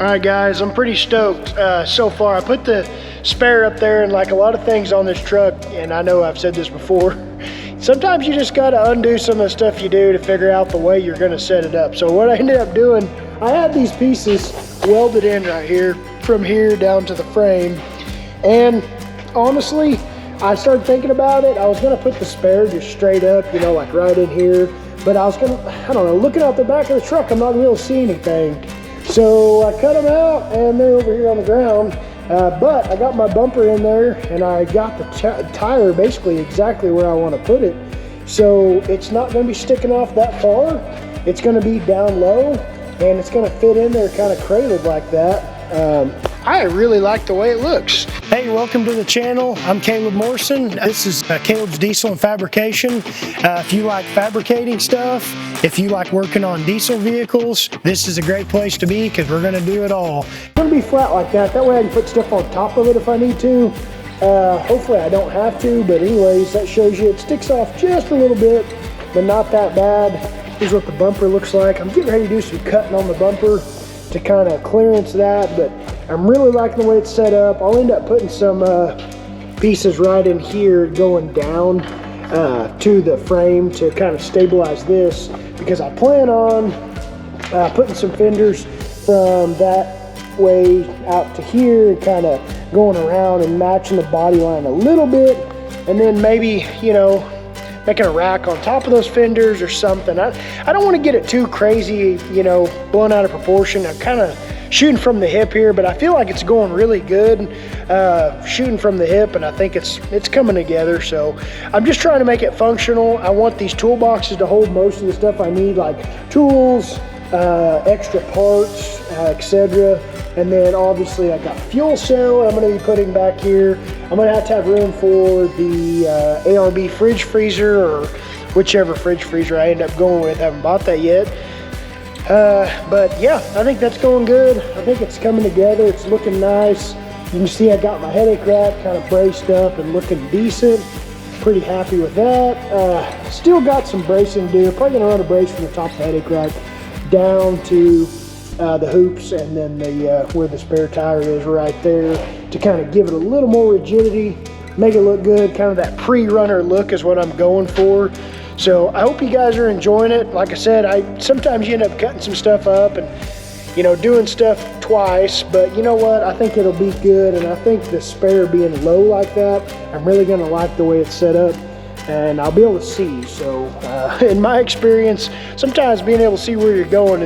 All right, guys, I'm pretty stoked so far. I put the spare up there, and like a lot of things on this truck, and I know I've said this before, sometimes you just gotta undo some of the stuff you do to figure out the way you're gonna set it up. So what I ended up doing, I had these pieces welded in right here, from here down to the frame. And honestly, I started thinking about it. I was gonna put the spare just straight up, you know, like right in here. But I was gonna, I don't know, looking out the back of the truck, I'm not gonna be able to see anything. So I cut them out, and they're over here on the ground. But I got my bumper in there, and I got the tire basically exactly where I want to put it. So it's not going to be sticking off that far. It's going to be down low, and it's going to fit in there kind of cradled like that. I really like the way it looks. Hey, welcome to the channel. I'm Caleb Morrison. This is Caleb's Diesel and Fabrication. If you like fabricating stuff, if you like working on diesel vehicles, this is a great place to be because we're gonna do it all. It's gonna be flat like that. That way I can put stuff on top of it if I need to. Hopefully I don't have to, but anyways, that shows you it sticks off just a little bit, but not that bad. Here's what the bumper looks like. I'm getting ready to do some cutting on the bumper to kind of clearance that, but I'm really liking the way it's set up. I'll end up putting some pieces right in here going down to the frame to kind of stabilize this, because I plan on putting some fenders from that way out to here and kind of going around and matching the body line a little bit, and then maybe, you know, making a rack on top of those fenders or something. I don't want to get it too crazy, you know, blown out of proportion. I'm kind of shooting from the hip here, but I feel like it's going really good shooting from the hip, and I think it's coming together. So I'm just trying to make it functional. I want these toolboxes to hold most of the stuff I need, like tools, extra parts, etc. And then obviously I got fuel cell I'm going to be putting back here. I'm going to have room for the ARB fridge freezer, or whichever fridge freezer I end up going with. I haven't bought that yet. But yeah, I think that's going good. I think it's coming together. It's looking nice. You can see I got my headache rack kind of braced up and looking decent. Pretty happy with that. Still got some bracing to do. Probably going to run a brace from the top of the headache rack down to the hoops, and then the where the spare tire is right there, to kind of give it a little more rigidity, make it look good. Kind of that pre-runner look is what I'm going for. So I hope you guys are enjoying it. Like I said, sometimes you end up cutting some stuff up and, you know, doing stuff twice, but you know what? I think it'll be good, and I think the spare being low like that, I'm really gonna like the way it's set up, and I'll be able to see. So in my experience, sometimes being able to see where you're going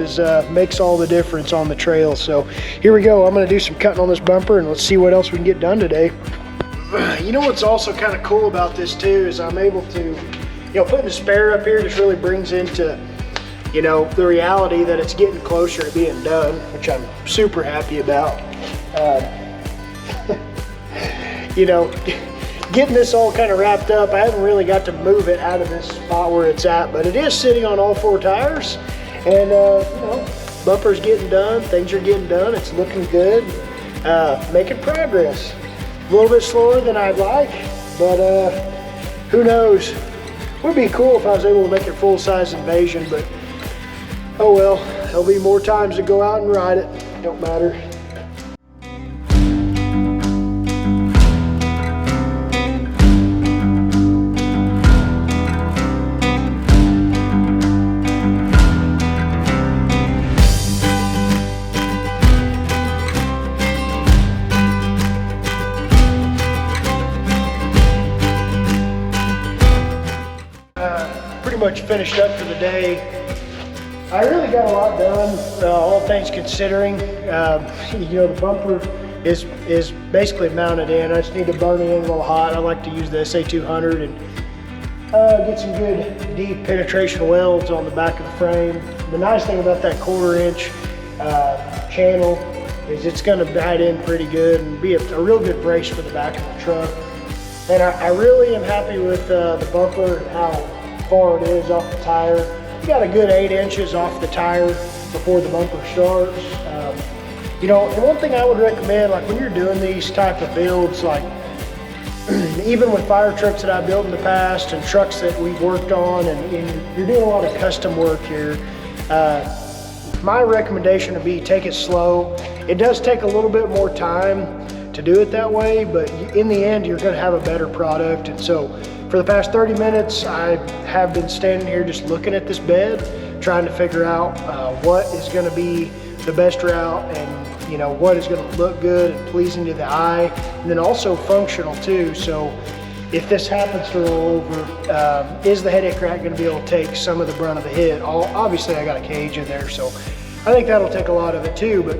makes all the difference on the trail. So here we go. I'm gonna do some cutting on this bumper, and let's see what else we can get done today. You know what's also kind of cool about this too is I'm able to, you know, putting the spare up here just really brings into, you know, the reality that it's getting closer to being done, which I'm super happy about. You know, getting this all kind of wrapped up, I haven't really got to move it out of this spot where it's at, but it is sitting on all 4 tires, and you know, bumper's getting done, things are getting done, it's looking good, making progress. A little bit slower than I'd like, but who knows? Would be cool if I was able to make it full-size Invasion, but oh well, there'll be more times to go out and ride it. Don't matter. Much finished up for the day. I really got a lot done, all things considering. You know, the bumper is basically mounted in. I just need to burn it in a little hot. I like to use the SA200 and get some good deep penetration welds on the back of the frame. The nice thing about that 1/4 inch channel is it's going to bite in pretty good and be a real good brace for the back of the truck. And I really am happy with the bumper and how far it is off the tire. You got a good 8 inches off the tire before the bumper starts. You know, and one thing I would recommend, like when you're doing these type of builds, like even with fire trucks that I built in the past and trucks that we've worked on, and you're doing a lot of custom work here, my recommendation would be take it slow. It does take a little bit more time to do it that way, but in the end, you're gonna have a better product. And so for the past 30 minutes, I have been standing here just looking at this bed, trying to figure out what is gonna be the best route, and you know, what is gonna look good and pleasing to the eye, and then also functional too. So if this happens to roll over, is the headache rack gonna be able to take some of the brunt of the hit? Obviously I got a cage in there, so I think that'll take a lot of it too, but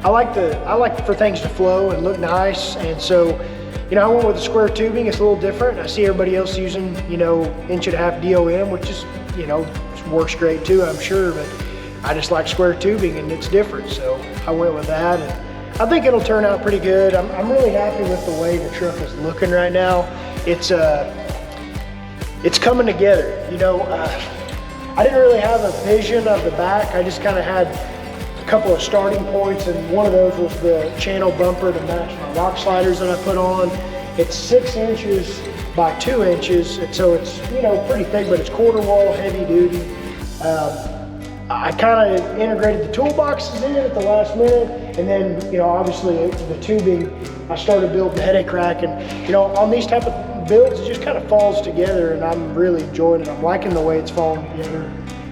I like for things to flow and look nice. And so, you know, I went with the square tubing. It's a little different. I see everybody else using, you know, 1.5" DOM, which is, you know, works great too, I'm sure, but I just like square tubing and it's different. So I went with that, and I think it'll turn out pretty good. I'm really happy with the way the truck is looking right now. It's coming together. You know, I didn't really have a vision of the back. I just kind of had a couple of starting points, and one of those was the channel bumper to match my rock sliders that I put on. It's 6 inches by 2 inches, and so it's, you know, pretty thick, but it's quarter wall, heavy duty. I kind of integrated the toolboxes in at the last minute, and then, you know, obviously the tubing, I started building the headache rack, and, you know, on these type of builds, it just kind of falls together, and I'm really enjoying it. I'm liking the way it's falling together.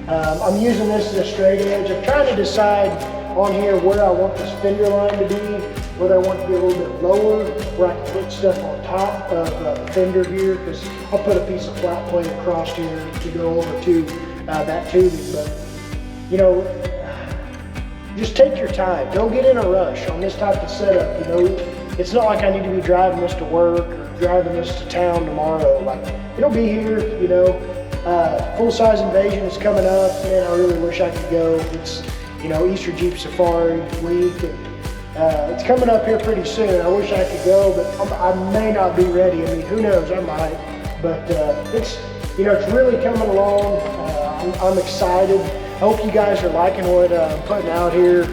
I'm using this as a straight edge. I'm trying to decide on here where I want this fender line to be, whether I want it to be a little bit lower, where I can put stuff on top of the fender here, because I'll put a piece of flat plate across here to go over to that tubing. But, you know, just take your time. Don't get in a rush on this type of setup. You know, it's not like I need to be driving this to work or driving this to town tomorrow. Like, it'll be here, you know. Full-size Invasion is coming up, and I really wish I could go. It's, you know, Easter Jeep Safari week, and it's coming up here pretty soon. I wish I could go, but I may not be ready. I mean, who knows, I might. But it's, you know, it's really coming along. I'm excited. I hope you guys are liking what I'm putting out here.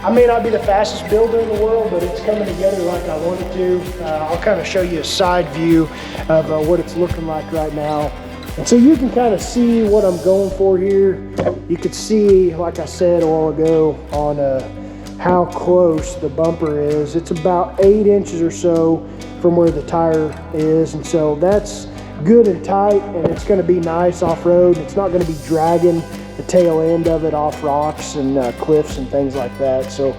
I may not be the fastest builder in the world, but it's coming together like I want it to. I'll kind of show you a side view of what it's looking like right now. And so you can kind of see what I'm going for here. You could see, like I said a while ago, on how close the bumper is. It's about 8 inches or so from where the tire is. And so that's good and tight, and it's gonna be nice off-road. It's not gonna be dragging the tail end of it off rocks and cliffs and things like that. So,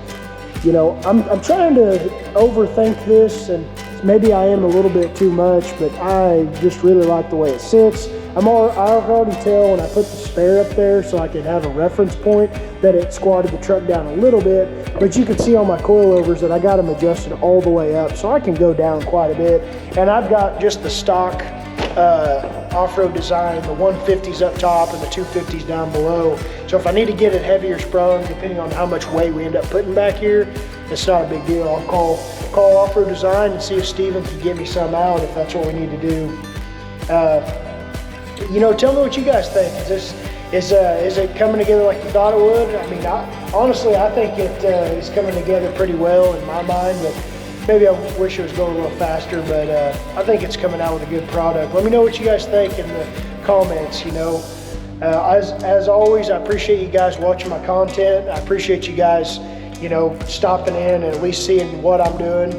you know, I'm trying to overthink this, and maybe I am a little bit too much, but I just really like the way it sits. I already tell when I put the spare up there so I can have a reference point that it squatted the truck down a little bit, but you can see on my coilovers that I got them adjusted all the way up, so I can go down quite a bit. And I've got just the stock off-road design, the 150s up top and the 250s down below. So if I need to get it heavier sprung, depending on how much weight we end up putting back here, it's not a big deal. I'll call off-road design and see if Steven can get me some out if that's what we need to do. You know, tell me what you guys think. Is it coming together like you thought it would? I mean, honestly, I think it is coming together pretty well in my mind, but maybe I wish it was going a little faster, but I think it's coming out with a good product. Let me know what you guys think in the comments, you know. As always, I appreciate you guys watching my content. I appreciate you guys, you know, stopping in and at least seeing what I'm doing.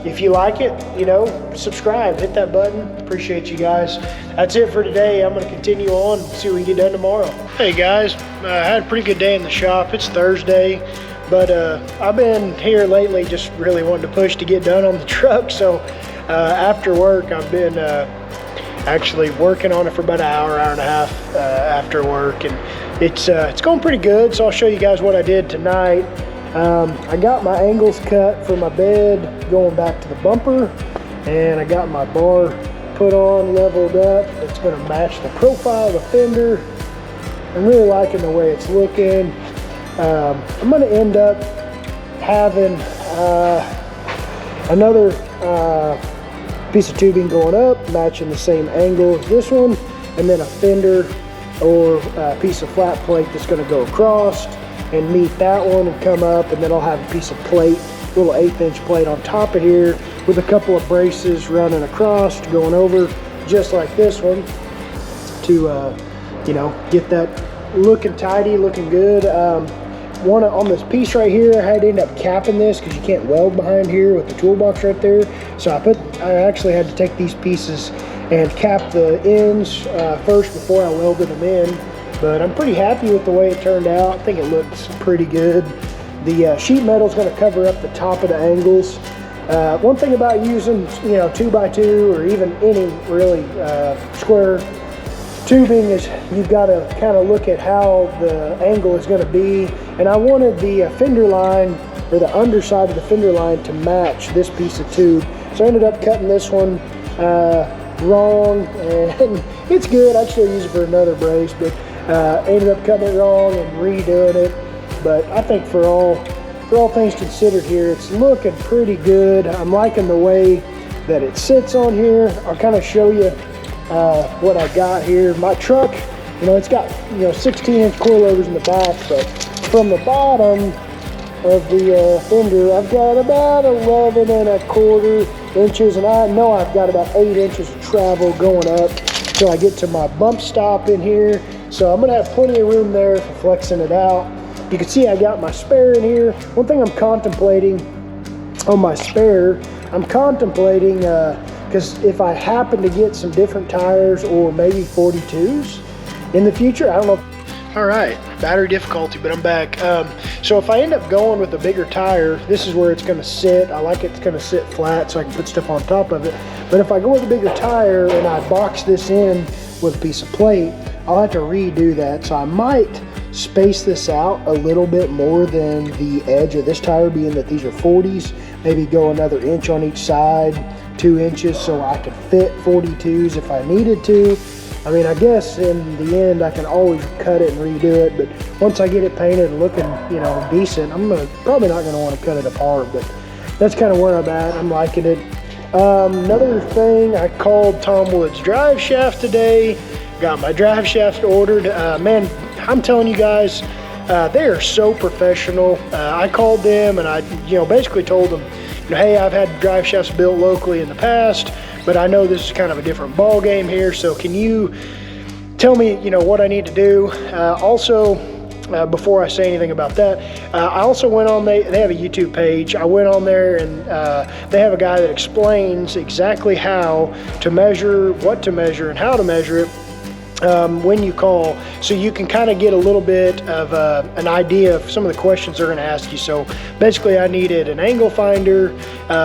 If you like it, you know, subscribe, hit that button. Appreciate you guys. That's it for today. I'm going to continue on and see what we can get done tomorrow. Hey guys, I had a pretty good day in the shop. It's Thursday, but I've been here lately just really wanting to push to get done on the truck. So after work, I've been actually working on it for about an hour and a half after work, and it's going pretty good. So I'll show you guys what I did tonight. I got my angles cut for my bed going back to the bumper, and I got my bar put on, leveled up. It's going to match the profile of the fender. I'm really liking the way it's looking. I'm going to end up having another piece of tubing going up, matching the same angle as this one, and then a fender or a piece of flat plate that's going to go across and meet that one and come up, and then I'll have a piece of plate, a little 1/8 inch plate on top of here with a couple of braces running across, going over just like this one to you know, get that looking tidy, looking good. One on this piece right here, I had to end up capping this because you can't weld behind here with the toolbox right there. So I actually had to take these pieces and cap the ends first before I welded them in. But I'm pretty happy with the way it turned out. I think it looks pretty good. The sheet metal is going to cover up the top of the angles. One thing about using, 2x2 or even any really square tubing is you've got to kind of look at how the angle is going to be. And I wanted the fender line, or the underside of the fender line, to match this piece of tube. So I ended up cutting this one wrong, and it's good. I'd still use it for another brace, but ended up cutting it wrong and redoing it. But I think for all things considered here, it's looking pretty good. I'm liking the way that it sits on here. I'll kind of show you what I got here. My truck, it's got 16-inch coilovers in the back, but from the bottom of the fender, I've got about 11¼ inches, and I know I've got about 8 inches of travel going up till I get to my bump stop in here. So I'm gonna have plenty of room there for flexing it out. You can see I got my spare in here. One thing I'm contemplating on my spare, because if I happen to get some different tires or maybe 42s in the future, I don't know. All right, battery difficulty, but I'm back. So if I end up going with a bigger tire, this is where it's gonna sit. I like it's gonna sit flat so I can put stuff on top of it. But if I go with a bigger tire and I box this in with a piece of plate, I'll have to redo that. So I might space this out a little bit more than the edge of this tire, being that these are 40s. Maybe go another inch on each side, 2 inches, so I could fit 42s if I needed to. I mean, I guess in the end I can always cut it and redo it, but once I get it painted and looking, decent, I'm probably not gonna want to cut it apart. But that's kind of where I'm at. I'm liking it. Another thing, I called Tom Woods Drive Shaft today. Got my drive shaft ordered. Man, I'm telling you guys, they are so professional. I called them and I, basically told them, hey, I've had drive shafts built locally in the past, but I know this is kind of a different ball game here. So can you tell me, what I need to do? Also, before I say anything about that, I also went on, they have a YouTube page. I went on there and they have a guy that explains exactly how to measure, what to measure, and how to measure it when you call, so you can kind of get a little bit of an idea of some of the questions they're going to ask you. So basically I needed an angle finder,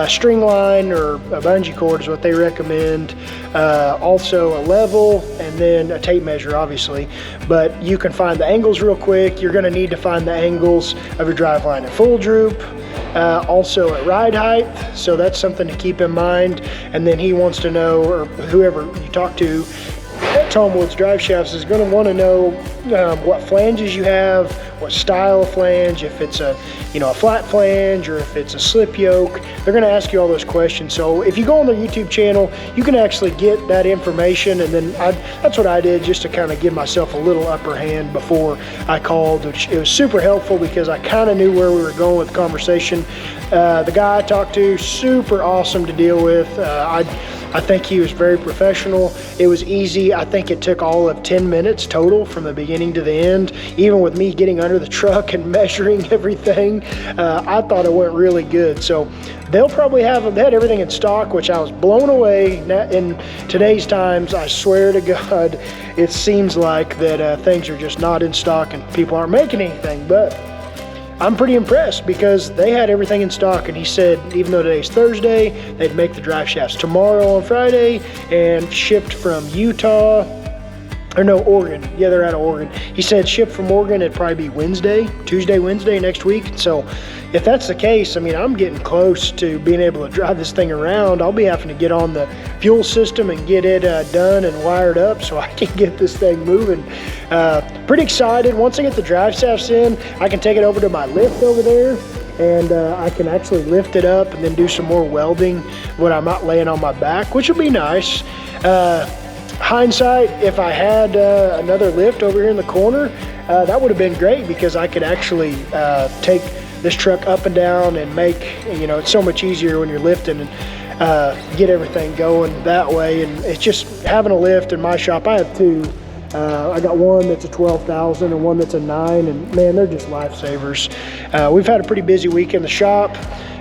string line, or a bungee cord is what they recommend, also a level, and then a tape measure, obviously. But you can find the angles real quick. You're going to need to find the angles of your drive line at full droop, also at ride height, so that's something to keep in mind. And then he wants to know, or whoever you talk to at Tom Woods Drive Shafts is going to want to know what flanges you have, what style of flange, if it's a flat flange or if it's a slip yoke. They're going to ask you all those questions. So if you go on their YouTube channel, you can actually get that information. And then that's what I did, just to kind of give myself a little upper hand before I called, which it was super helpful because I kind of knew where we were going with the conversation. The guy I talked to, super awesome to deal with. I think he was very professional. It was easy. I think it took all of 10 minutes total from the beginning to the end, even with me getting under the truck and measuring everything. I thought it went really good. So they'll probably they had everything in stock, which I was blown away. In today's times, I swear to God, it seems like that things are just not in stock and people aren't making anything. But I'm pretty impressed because they had everything in stock, and he said even though today's Thursday, they'd make the drive shafts tomorrow on Friday and shipped from Utah, or no, Oregon. Yeah, they're out of Oregon. He said shipped from Oregon, it'd probably be Tuesday, Wednesday next week. So if that's the case, I mean, I'm getting close to being able to drive this thing around. I'll be having to get on the fuel system and get it done and wired up so I can get this thing moving. Pretty excited. Once I get the drive shafts in, I can take it over to my lift over there, and I can actually lift it up and then do some more welding when I'm not laying on my back, which will be nice. Hindsight, if I had another lift over here in the corner, that would have been great because I could actually take this truck up and down and make, it's so much easier when you're lifting and get everything going that way. And it's just having a lift in my shop. I have two. I got one that's a 12,000 and one that's a 9, and man, they're just lifesavers. We've had a pretty busy week in the shop,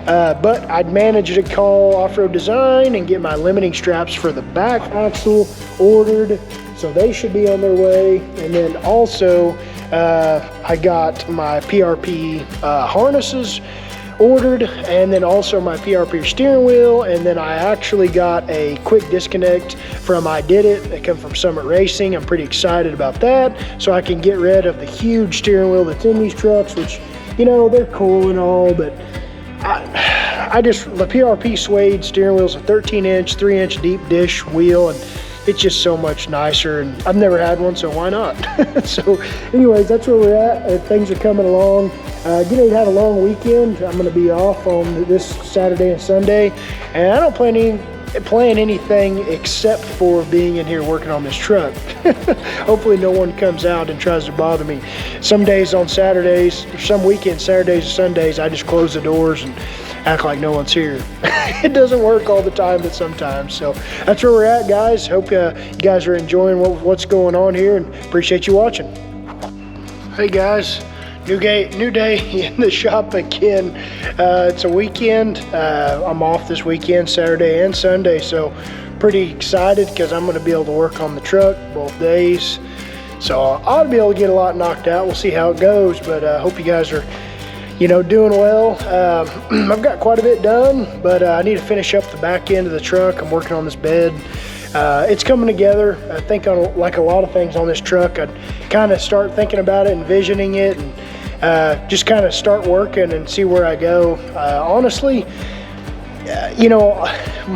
but I'd managed to call Off-Road Design and get my limiting straps for the back axle ordered, so they should be on their way. And then also I got my PRP harnesses ordered, and then also my PRP steering wheel, and then I actually got a quick disconnect from I Did It. They come from Summit Racing. I'm pretty excited about that, so I can get rid of the huge steering wheel that's in these trucks, which, you know, they're cool and all, but the PRP suede steering wheel is a 13-inch, 3-inch deep dish wheel, and it's just so much nicer, and I've never had one, so why not? So anyways, that's where we're at. Things are coming along. Getting ready to have a long weekend. I'm going to be off on this Saturday and Sunday, and I don't plan anything except for being in here working on this truck. Hopefully no one comes out and tries to bother me. Some days on Saturdays, or some weekends, Saturdays and Sundays, I just close the doors and act like no one's here. It doesn't work all the time, but sometimes. So that's where we're at, guys. Hope you guys are enjoying what's going on here, and appreciate you watching. Hey guys, new day in the shop again. It's a weekend. I'm off this weekend, Saturday and Sunday, so pretty excited because I'm going to be able to work on the truck both days. So I ought to be able to get a lot knocked out. We'll see how it goes, but I hope you guys are, you know, doing well. I've got quite a bit done, but I need to finish up the back end of the truck. I'm working on this bed. It's coming together. I think like a lot of things on this truck, I'd kind of start thinking about it, envisioning it, and just kind of start working and see where I go. Honestly, you know,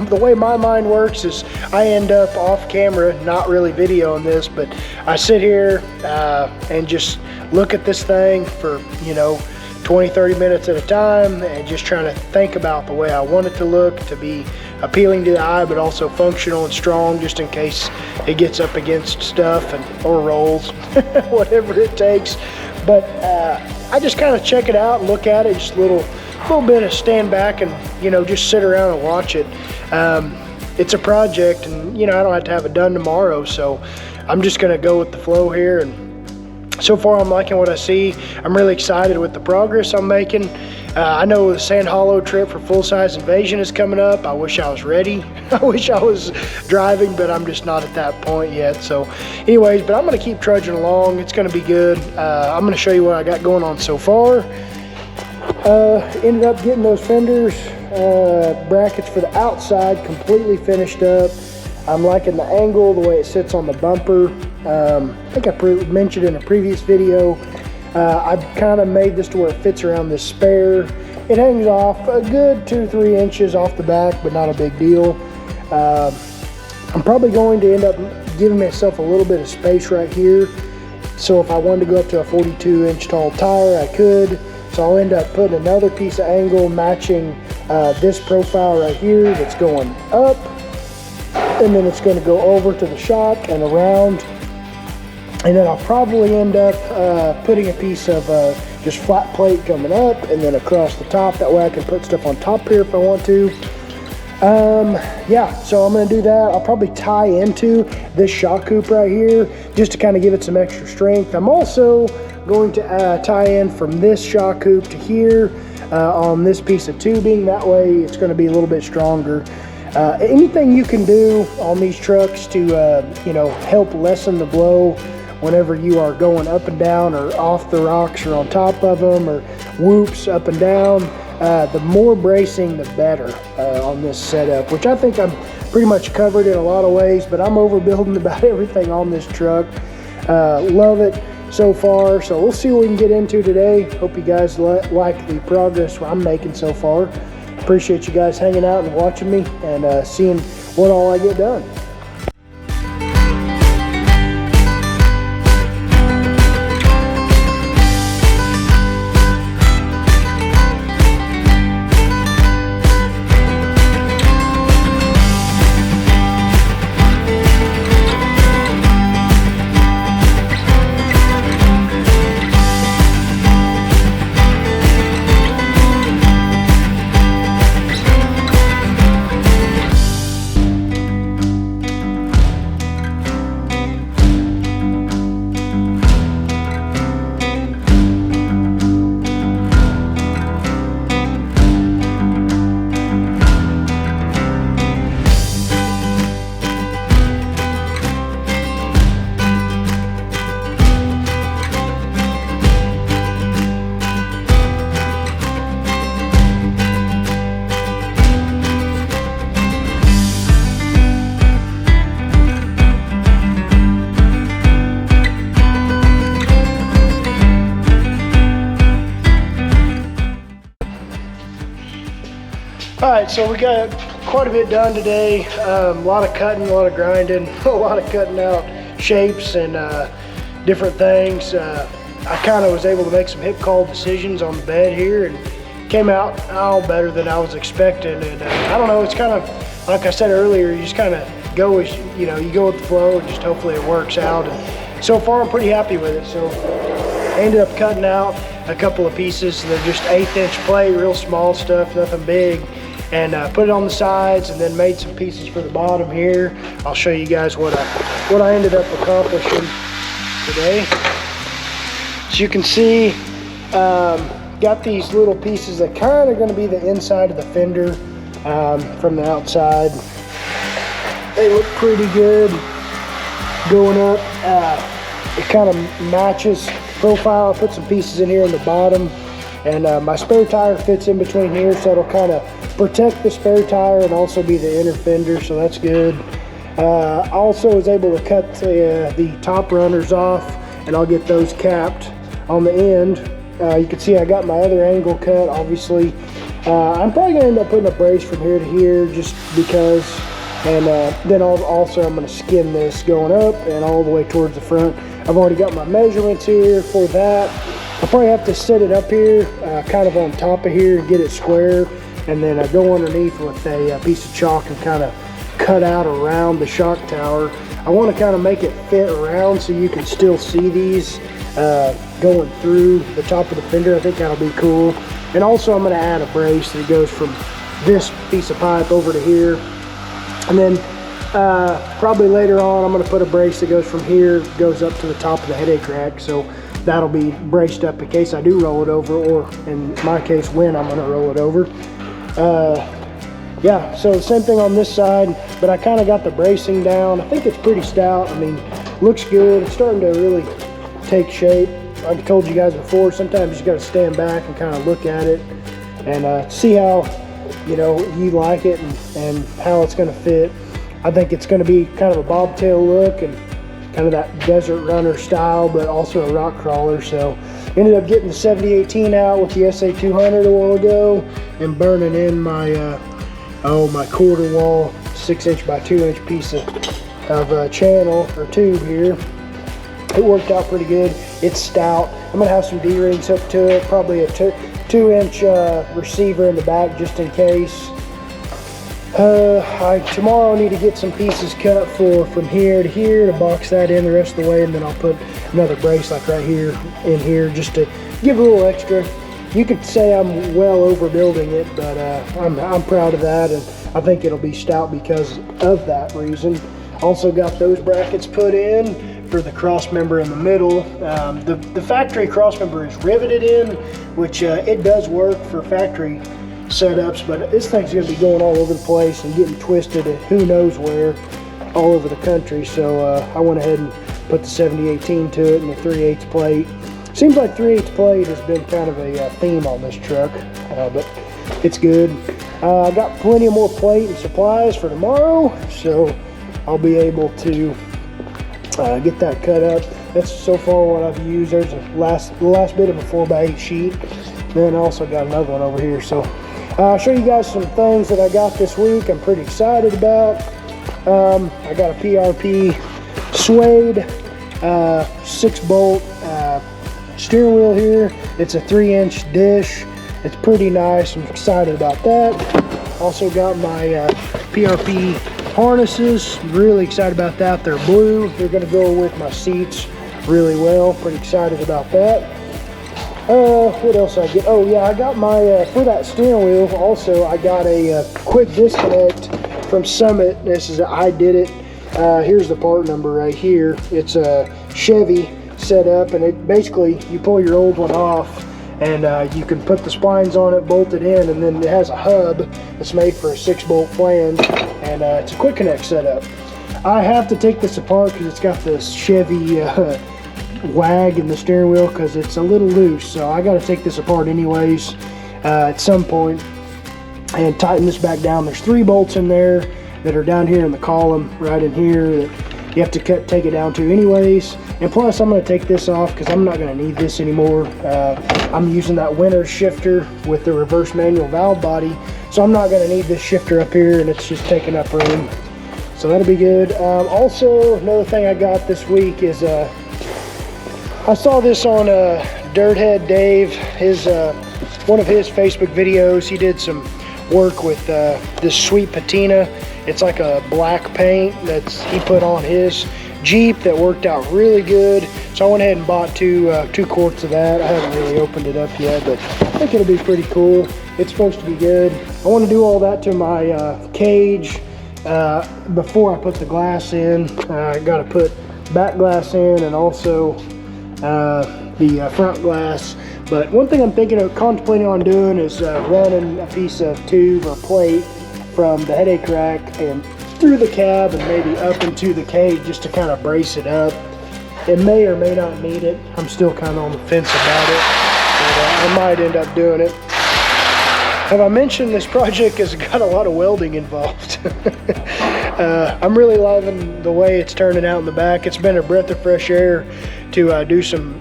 the way my mind works is I end up off camera, not really videoing this, but I sit here and just look at this thing for, you know, 20-30 minutes at a time, and just trying to think about the way I want it to look, to be appealing to the eye, but also functional and strong, just in case it gets up against stuff or rolls, whatever it takes. But I just kind of check it out and look at it, just a little bit of stand back and, you know, just sit around and watch it. It's a project, and, you know, I don't have to have it done tomorrow, so I'm just gonna go with the flow here. And so far I'm liking what I see. I'm really excited with the progress I'm making. I know the Sand Hollow trip for full-size Invasion is coming up. I wish I was ready. I wish I was driving, but I'm just not at that point yet. So anyways, but I'm gonna keep trudging along. It's gonna be good. I'm gonna show you what I got going on so far. Ended up getting those fenders, brackets for the outside completely finished up. I'm liking the angle, the way it sits on the bumper. I think I mentioned in a previous video, I've kind of made this to where it fits around this spare. It hangs off a good 2-3 inches off the back, but not a big deal. I'm probably going to end up giving myself a little bit of space right here. So if I wanted to go up to a 42-inch tall tire, I could. So I'll end up putting another piece of angle matching this profile right here that's going up. And then it's going to go over to the shock and around. And then I'll probably end up putting a piece of just flat plate coming up and then across the top. That way I can put stuff on top here if I want to. Yeah, so I'm going to do that. I'll probably tie into this shock hoop right here just to kind of give it some extra strength. I'm also going to tie in from this shock hoop to here on this piece of tubing. That way it's going to be a little bit stronger. Anything you can do on these trucks to you know, help lessen the blow whenever you are going up and down or off the rocks or on top of them, or whoops up and down, the more bracing the better on this setup, which I think I'm pretty much covered in a lot of ways, but I'm overbuilding about everything on this truck. Love it so far, so we'll see what we can get into today. Hope you guys like the progress I'm making so far. Appreciate you guys hanging out and watching me and seeing what all I get done. All right, so we got quite a bit done today. A lot of cutting, a lot of grinding, a lot of cutting out shapes and different things. I kind of was able to make some hip call decisions on the bed here and came out all better than I was expecting. And I don't know, it's kind of, like I said earlier, you just kind of go as, you know, you go with the flow and just hopefully it works out. And so far I'm pretty happy with it. So I ended up cutting out a couple of pieces. They're just 1/8" plate, real small stuff, nothing big. And put it on the sides and then made some pieces for the bottom here. I'll show you guys what I ended up accomplishing today. As you can see, got these little pieces that kind of going to be the inside of the fender from the outside. They look pretty good going up. It kind of matches profile. I put some pieces in here in the bottom, and my spare tire fits in between here, so it'll kind of protect the spare tire and also be the inner fender, so that's good. I also was able to cut the top runners off, and I'll get those capped on the end. You can see I got my other angle cut, obviously. I'm probably gonna end up putting a brace from here to here just because, and then I'm gonna skin this going up and all the way towards the front. I've already got my measurements here for that. I'll probably have to set it up here, kind of on top of here and get it square, and then I go underneath with a piece of chalk and kind of cut out around the shock tower. I want to kind of make it fit around so you can still see these going through the top of the fender. I think that'll be cool. And also I'm going to add a brace that goes from this piece of pipe over to here. And then probably later on I'm going to put a brace that goes from here, goes up to the top of the headache rack. So that'll be braced up in case I do roll it over, or in my case when I'm going to roll it over. Yeah, so the same thing on this side, but I kind of got the bracing down. I think it's pretty stout. I mean, looks good. It's starting to really take shape. Like I told you guys before, sometimes you got to stand back and kind of look at it and see how, you know, you like it and how it's going to fit. I think it's going to be kind of a bobtail look and kind of that desert runner style, but also a rock crawler. So ended up getting the 7018 out with the SA200 a while ago and burning in my my quarter wall 6" by 2" piece of channel or tube here. It worked out pretty good. It's stout. I'm gonna have some D-rings hooked to it, probably a 2" receiver in the back just in case. Tomorrow I need to get some pieces cut from here to here to box that in the rest of the way, and then I'll put another brace like right here in here just to give a little extra. You could say I'm well overbuilding it, but I'm proud of that, and I think it'll be stout because of that reason. Also got those brackets put in for the cross member in the middle. The factory cross member is riveted in, which it does work for factory setups, but this thing's going to be going all over the place and getting twisted at who knows where all over the country. So I went ahead and put the 7018 to it and the 3/8 plate. Seems like 3/8 plate has been kind of a theme on this truck, but it's good. I got plenty of more plate and supplies for tomorrow, so I'll be able to get that cut up. That's so far what I've used. There's the last bit of a 4x8 sheet. Then I also got another one over here. So I'll show you guys some things that I got this week I'm pretty excited about. I got a PRP suede 6-bolt steering wheel here. It's a 3" dish. It's pretty nice. I'm excited about that. Also got my PRP harnesses. Really excited about that. They're blue. They're going to go with my seats really well. Pretty excited about that. What else I get? Oh yeah, I got my for that steering wheel. Also, I got a quick disconnect from Summit. This is I did it. Here's the part number right here. It's a Chevy set up, and it basically you pull your old one off, and you can put the splines on it, bolt it in, and then it has a hub that's made for a 6-bolt flange, and it's a quick connect setup. I have to take this apart because it's got this Chevy wag in the steering wheel because it's a little loose, so I got to take this apart anyways at some point and tighten this back down. There's 3 bolts in there that are down here in the column right in here that you have to take it down to anyways. And plus I'm going to take this off because I'm not going to need this anymore. I'm using that winter shifter with the reverse manual valve body, So I'm not gonna need this shifter up here, and it's just taking up room. So that'll be good. Also, another thing I got this week is, I saw this on Dirthead Dave, one of his Facebook videos. He did some work with this sweet patina. It's like a black paint he put on his Jeep that worked out really good. So I went ahead and bought two quarts of that. I haven't really opened it up yet, but I think it'll be pretty cool. It's supposed to be good. I want to do all that to my cage before I put the glass in. I got to put back glass in and also the front glass. But one thing I'm contemplating on doing is running a piece of tube or plate from the headache rack and through the cab and maybe up into the cage just to kind of brace it up. It may or may not need it. I'm still kind of on the fence about it, but I might end up doing it. Have I mentioned this project has got a lot of welding involved? I'm really loving the way it's turning out in the back. It's been a breath of fresh air to do some,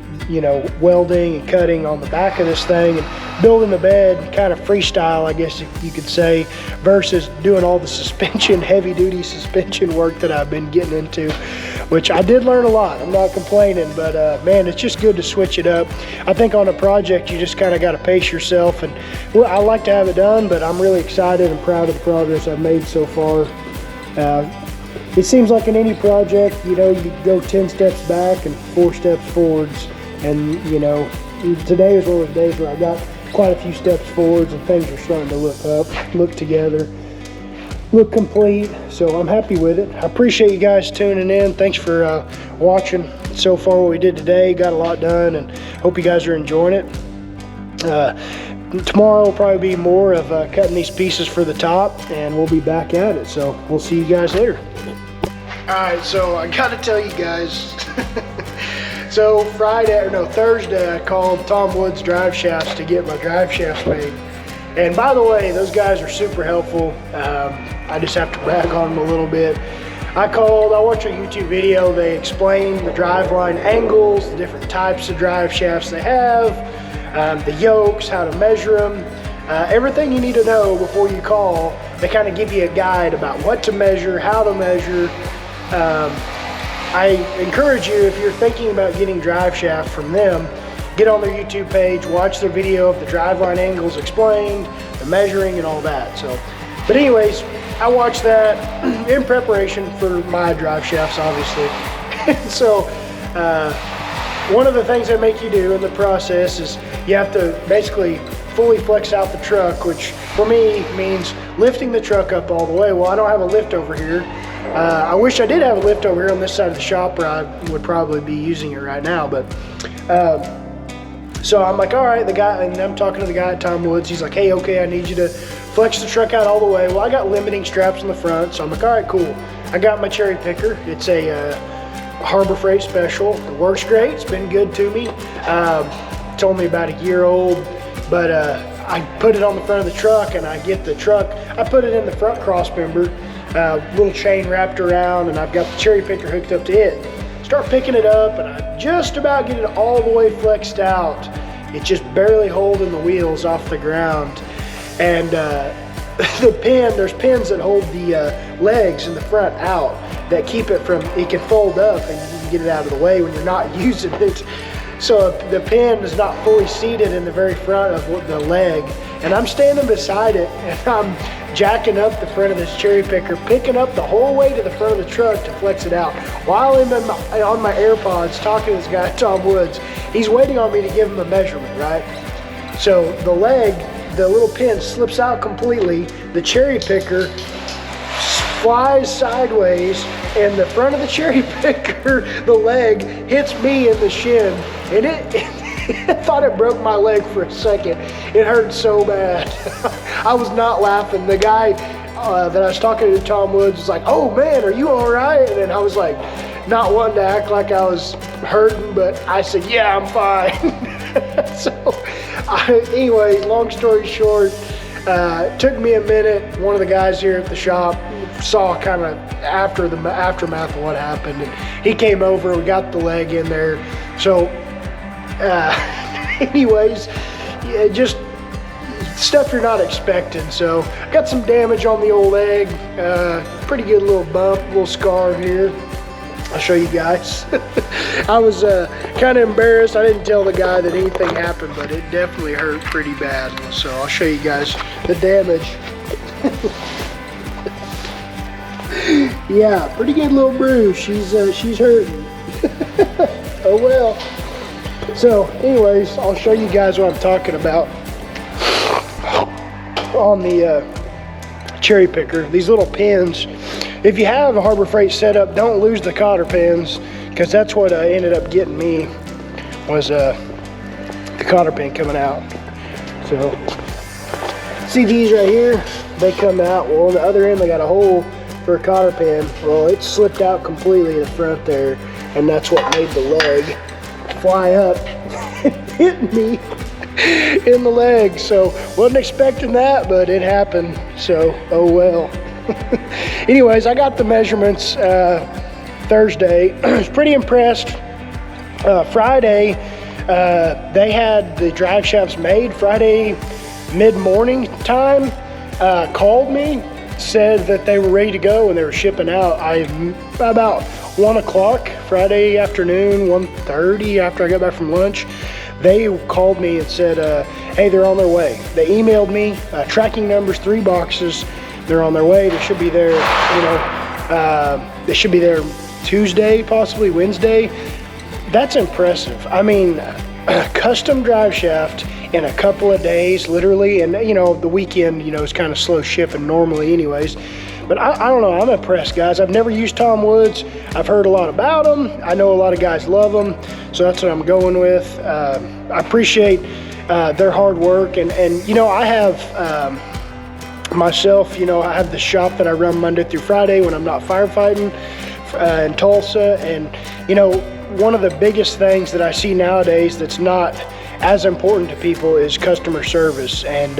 welding and cutting on the back of this thing and building the bed kind of freestyle, I guess you could say, versus doing all the suspension, heavy duty suspension work that I've been getting into, which I did learn a lot. I'm not complaining, but man, it's just good to switch it up. I think on a project, you just kind of got to pace yourself, and well, I like to have it done, but I'm really excited and proud of the progress I've made so far. It seems like in any project, you go 10 steps back and 4 steps forwards. And, today was one of those days where I got quite a few steps forwards and things are starting to look up, look together, look complete. So I'm happy with it. I appreciate you guys tuning in. Thanks for watching so far what we did today. Got a lot done and hope you guys are enjoying it. Tomorrow will probably be more of cutting these pieces for the top, and we'll be back at it. So we'll see you guys later. All right, so I got to tell you guys. So Thursday, I called Tom Woods Drive Shafts to get my drive shafts made. And by the way, those guys are super helpful. I just have to brag on them a little bit. I watched a YouTube video. They explain the driveline angles, the different types of drive shafts they have, the yokes, how to measure them, everything you need to know before you call. They kind of give you a guide about what to measure, how to measure. I encourage you, if you're thinking about getting drive shaft from them, get on their YouTube page, watch their video of the driveline angles explained, the measuring and all that. But anyways, I watched that in preparation for my drive shafts, obviously. So one of the things they make you do in the process is you have to basically fully flex out the truck, which for me means lifting the truck up all the way. Well, I don't have a lift over here. I wish I did have a lift over here on this side of the shop where I would probably be using it right now, but so I'm like, all right, and I'm talking to the guy at Tom Woods. He's like, hey, okay, I need you to flex the truck out all the way. Well, I got limiting straps in the front, so I'm like, all right, cool. I got my cherry picker. It's a Harbor Freight special. It works great. It's been good to me. It's only about a year old, but I put it on the front of the truck, and I put it in the front cross member. Little chain wrapped around, and I've got the cherry picker hooked up to it. Start picking it up, and I just about get it all the way flexed out. It's just barely holding the wheels off the ground. And there's pins that hold the legs in the front out that keep it can fold up and you can get it out of the way when you're not using it. So the pin is not fully seated in the very front of the leg, and I'm standing beside it, and I'm jacking up the front of this cherry picker, picking up the whole way to the front of the truck to flex it out. While I'm on my AirPods talking to this guy, Tom Woods, he's waiting on me to give him a measurement, right? So the little pin slips out completely, the cherry picker flies sideways, and the front of the cherry picker, the leg, hits me in the shin, and I thought it broke my leg for a second. It hurt so bad. I was not laughing. The guy that I was talking to, Tom Woods, was like, oh man, are you all right? And then I was like, not wanting to act like I was hurting, but I said, yeah, I'm fine. Anyway, long story short, it took me a minute. One of the guys here at the shop saw kind of after the aftermath of what happened, and he came over. We got the leg in there. So anyways, just stuff you're not expecting. So got some damage on the old leg, pretty good little bump, little scar here. I'll show you guys. I was kind of embarrassed. I didn't tell the guy that anything happened, but it definitely hurt pretty bad. So I'll show you guys the damage. Yeah, pretty good little bruise. She's hurting. Oh well. So anyways, I'll show you guys what I'm talking about on the cherry picker. These little pins, if you have a Harbor Freight setup, don't lose the cotter pins, because that's what ended up getting me, was the cotter pin coming out. So see these right here, they come out. Well, on the other end they got a hole for a cotter pin. Well, it slipped out completely in the front there, and that's what made the leg fly up and hit me in the leg. So wasn't expecting that, but it happened. So oh well. Anyways, I got the measurements Thursday. I was pretty impressed. Friday, they had the drive shafts made. Friday mid-morning time, called me, said that they were ready to go and they were shipping out. About 1 o'clock Friday afternoon, 1:30 after I got back from lunch, they called me and said, hey, they're on their way. They emailed me, tracking numbers, 3 boxes. They're on their way. They should be there, they should be there Tuesday, possibly Wednesday. That's impressive. I mean, a custom drive shaft in a couple of days, literally, and the weekend, is kind of slow shipping normally anyways. But I don't know, I'm impressed, guys. I've never used Tom Woods. I've heard a lot about them. I know a lot of guys love them, so that's what I'm going with. I appreciate their hard work, and I have myself, I have the shop that I run Monday through Friday when I'm not firefighting in Tulsa, and one of the biggest things that I see nowadays that's not as important to people is customer service. And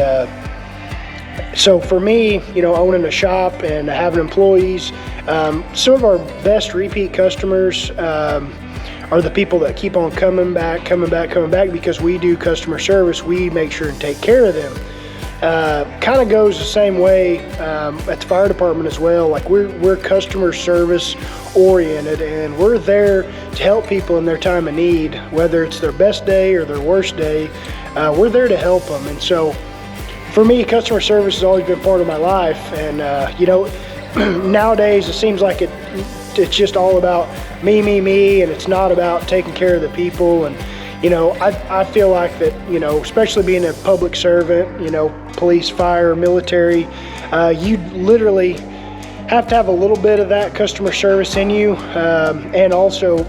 so for me, owning a shop and having employees, some of our best repeat customers are the people that keep on coming back, because we do customer service. We make sure and take care of them. Kind of goes the same way at the fire department as well. Like we're customer service oriented, and we're there to help people in their time of need, whether it's their best day or their worst day. We're there to help them. And so for me, customer service has always been part of my life. And nowadays it seems like it's just all about me, and it's not about taking care of the people. And I feel like that, especially being a public servant, police, fire, military, you literally have to have a little bit of that customer service in you. And also,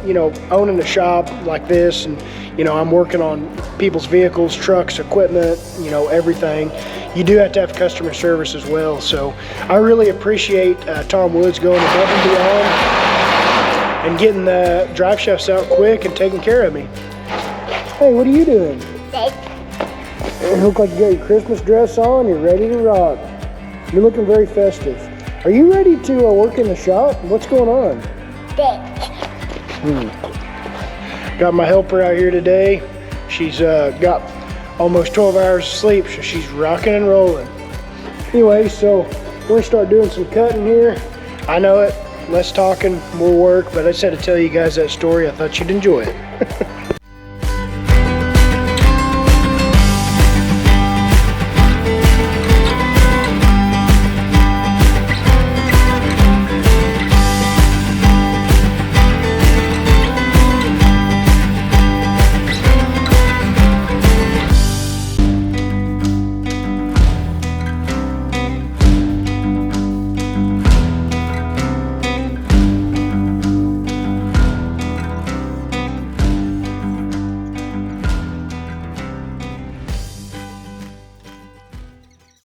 owning a shop like this, and, I'm working on people's vehicles, trucks, equipment, everything. You do have to have customer service as well. So I really appreciate Tom Woods going above and beyond and getting the drive shafts out quick and taking care of me. Hey, what are you doing? You look like you got your Christmas dress on. You're ready to rock. You're looking very festive. Are you ready to work in the shop? What's going on? Got my helper out here today. She's got almost 12 hours of sleep, so she's rocking and rolling. Anyway, so we're gonna start doing some cutting here. I know it, less talking, more work, but I said to tell you guys that story. I thought you'd enjoy it.